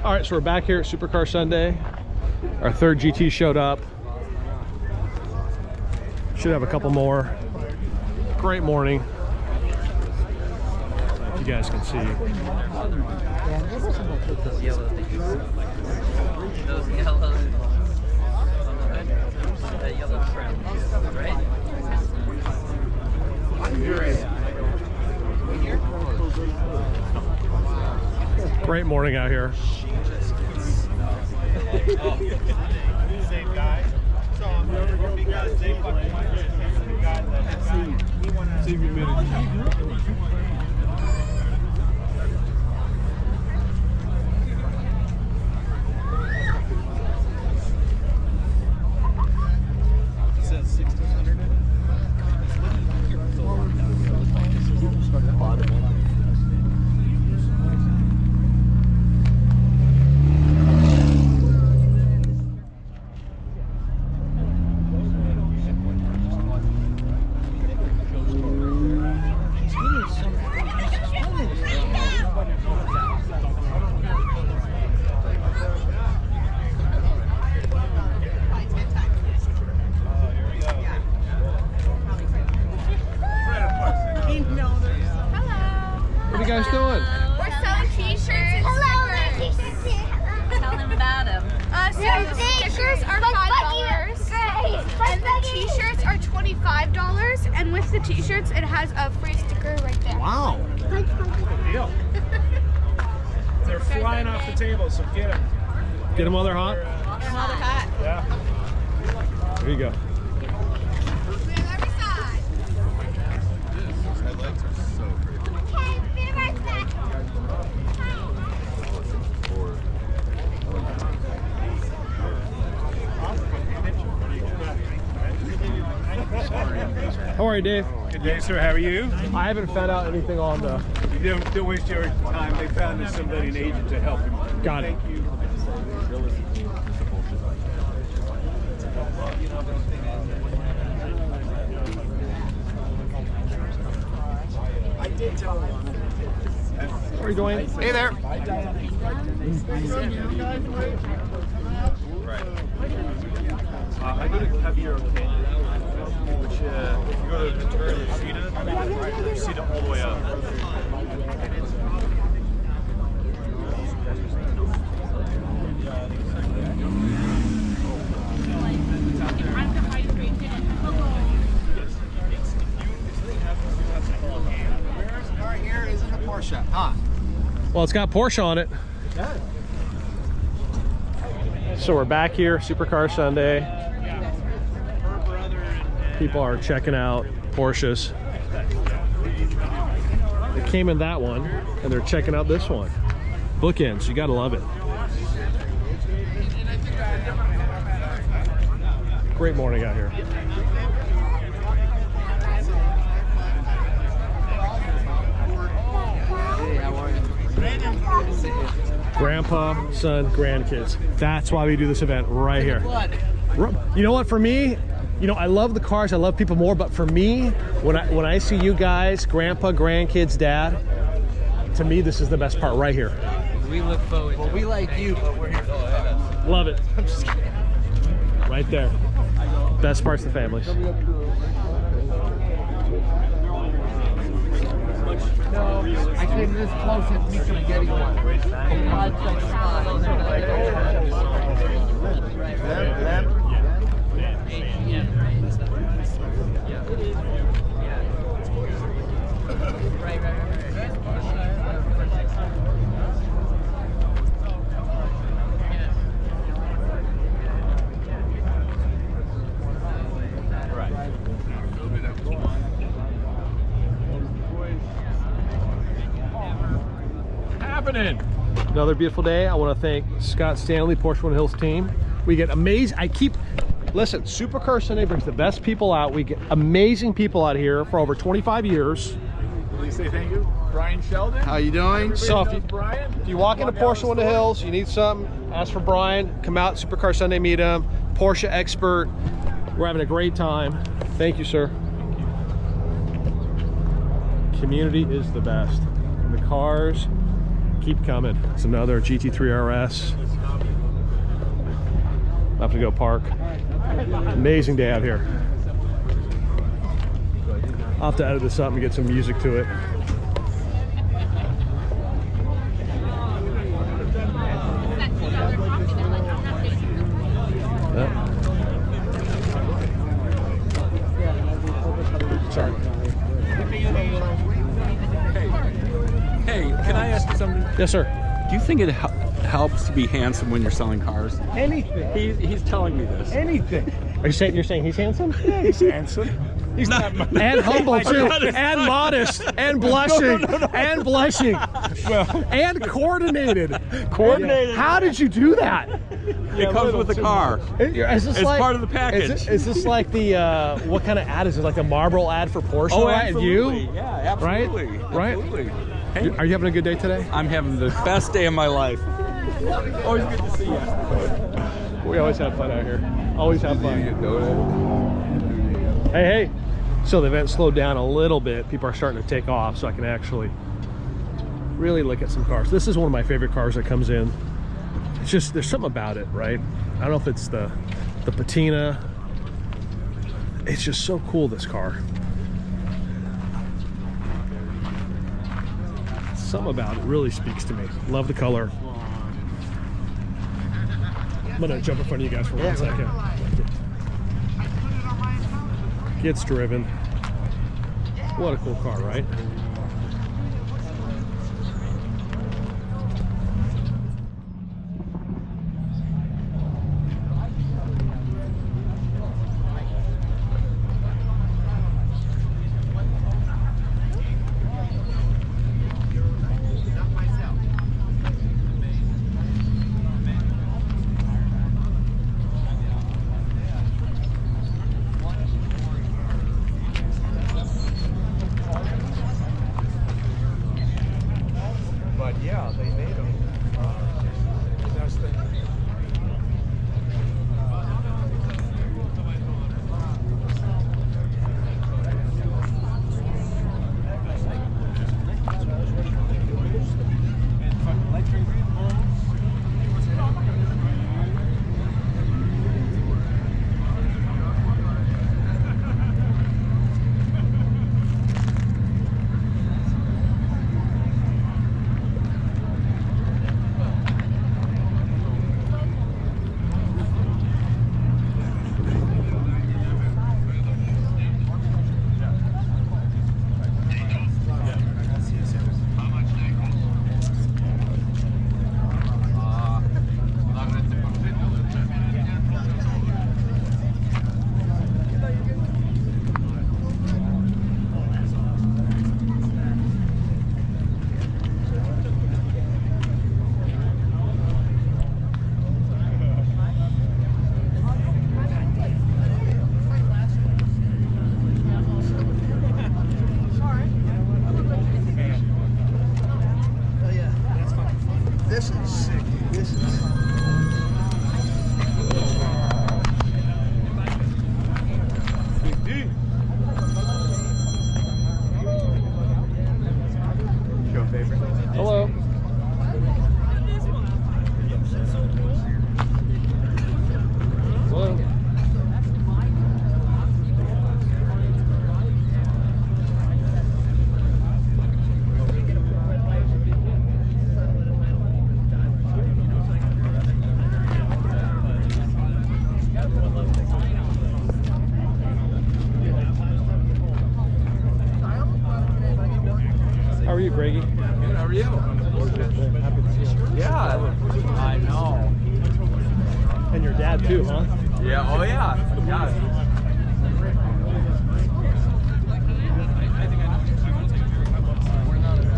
All right, so we're back here at Supercar Sunday. Our third GT showed up. Should have a couple more. Great morning. If you guys can see. Those yellow things. Those yellow. That yellow trim, right? Great morning out here. Same guy. So because they fucking want to the guy that he wanted to see you minute. What are you guys doing? We're selling t-shirts and stickers. Tell them about them. So the stickers are $5 and the t-shirts are $25, and with the t-shirts it has a free sticker right there. Wow. Good deal. They're flying off the table, so get them. Get them while they're hot? Yeah. There you go. How are you, Dave? Good day, sir. How are you? I haven't found out anything on the... You don't waste your time. They found us somebody, an agent, to help him. Got it. Thank you. I did tell him. How are you doing? Hey there. I go to Caballero Canyon, which if you go to Ventura, you see it all the way up. Where's car here? Isn't a Porsche? Huh? Well, it's got Porsche on it. So we're back here, Supercar Sunday. People are checking out Porsches. They came in that one, and they're checking out this one. Bookends, you gotta love it. Great morning out here. Grandpa, son, grandkids. That's why we do this event right here. You know what, for me, you know, I love the cars, I love people more, but for me, when I see you guys, grandpa, grandkids, dad, to me, this is the best part right here. We look forward to it. We like you, but we're here. Love it. I'm just kidding. Right there. Best parts of the families. No, I came this close to me from getting one. Another beautiful day. I want to thank Scott Stanley, Porsche One Hills team. We get amazing, listen, Supercar Sunday brings the best people out. We get amazing people out here for over 25 years. Please say thank you. Brian Sheldon. How you doing? So if you walk into Porsche One Hills, you need something, ask for Brian. Come out, Supercar Sunday, meet him. Porsche expert. We're having a great time. Thank you, sir. Community is the best. And the cars Keep coming. It's another GT3 RS. I have to go park. Amazing day out here. I'll have to edit this up and get some music to it. Sorry. Hey, can I ask you something? Yes, sir. Do you think it helps to be handsome when you're selling cars? Anything. He's telling me this. Anything. You're saying he's handsome? Yeah, he's handsome. He's not. And humble too, and modest, and blushing, and blushing, and coordinated. Coordinated. How did you do that? It comes with the car. Is this It's like, part of the package. Is this like the what kind of ad is it? Like the Marlboro ad for Porsche? Oh, right? absolutely. You? Yeah, absolutely. Right? Absolutely. Hey, Are you having a good day today? I'm having the best day of my life. Always good to see you. We always have fun out here. Always have fun. Hey. So the event slowed down a little bit. People are starting to take off, so I can actually really look at some cars. This is one of my favorite cars that comes in. It's just, there's something about it, right? I don't know if it's the patina. It's just so cool, this car. Something about it really speaks to me. Love the color. I'm gonna jump in front of you guys for 1 second. Gets driven. What a cool car, right? But yeah, they made them. That's the. This is sick. This is. Your favorite? Hello. Hello. How are you, Greggy? Good, how are you? Yeah, I know. And your dad too, huh? Yeah, oh yeah. Yeah.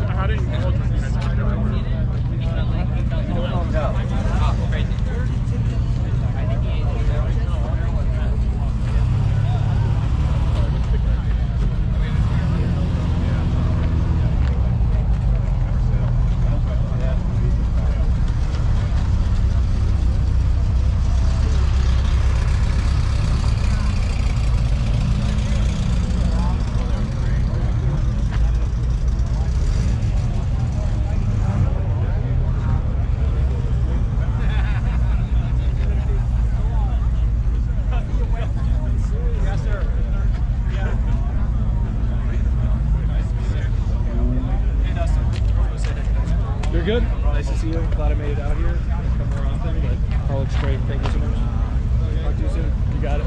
How do you know? You're good? Nice to see you. Glad I made it out here. Come more often, but car looks great. Thank you so much. Talk to you soon. You got it.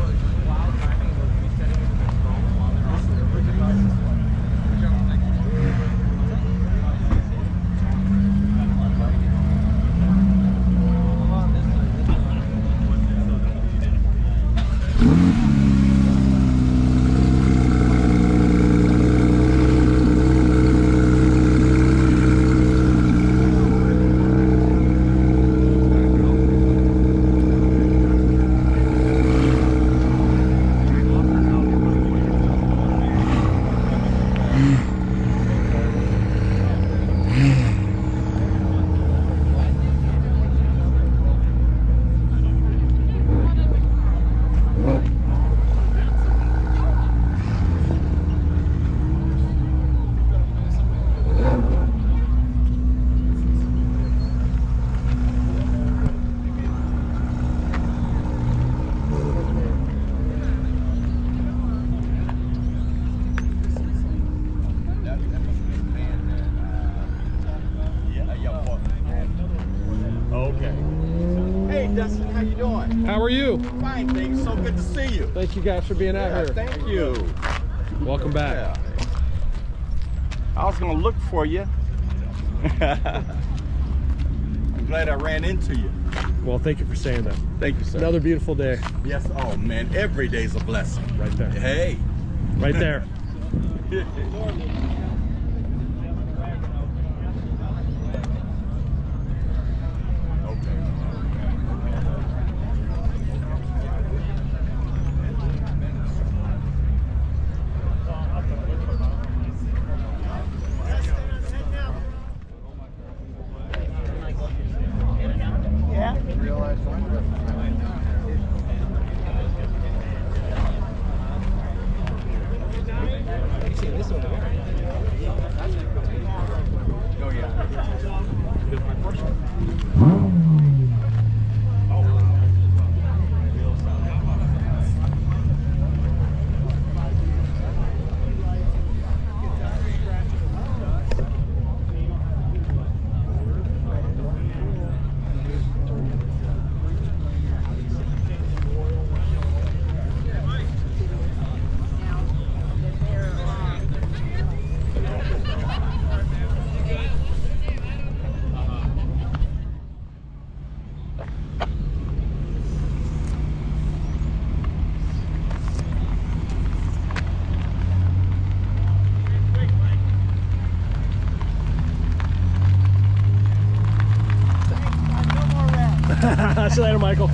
Dustin, how you doing? How are you? Fine, thanks. So good to see you. Thank you guys for being out here. Thank you. Welcome back. Yeah. I was gonna look for you. I'm glad I ran into you. Well, thank you for saying that. Thank you, sir. Another beautiful day. Yes. Oh man, every day's a blessing. Right there. Hey. Right there. See you later, Michael.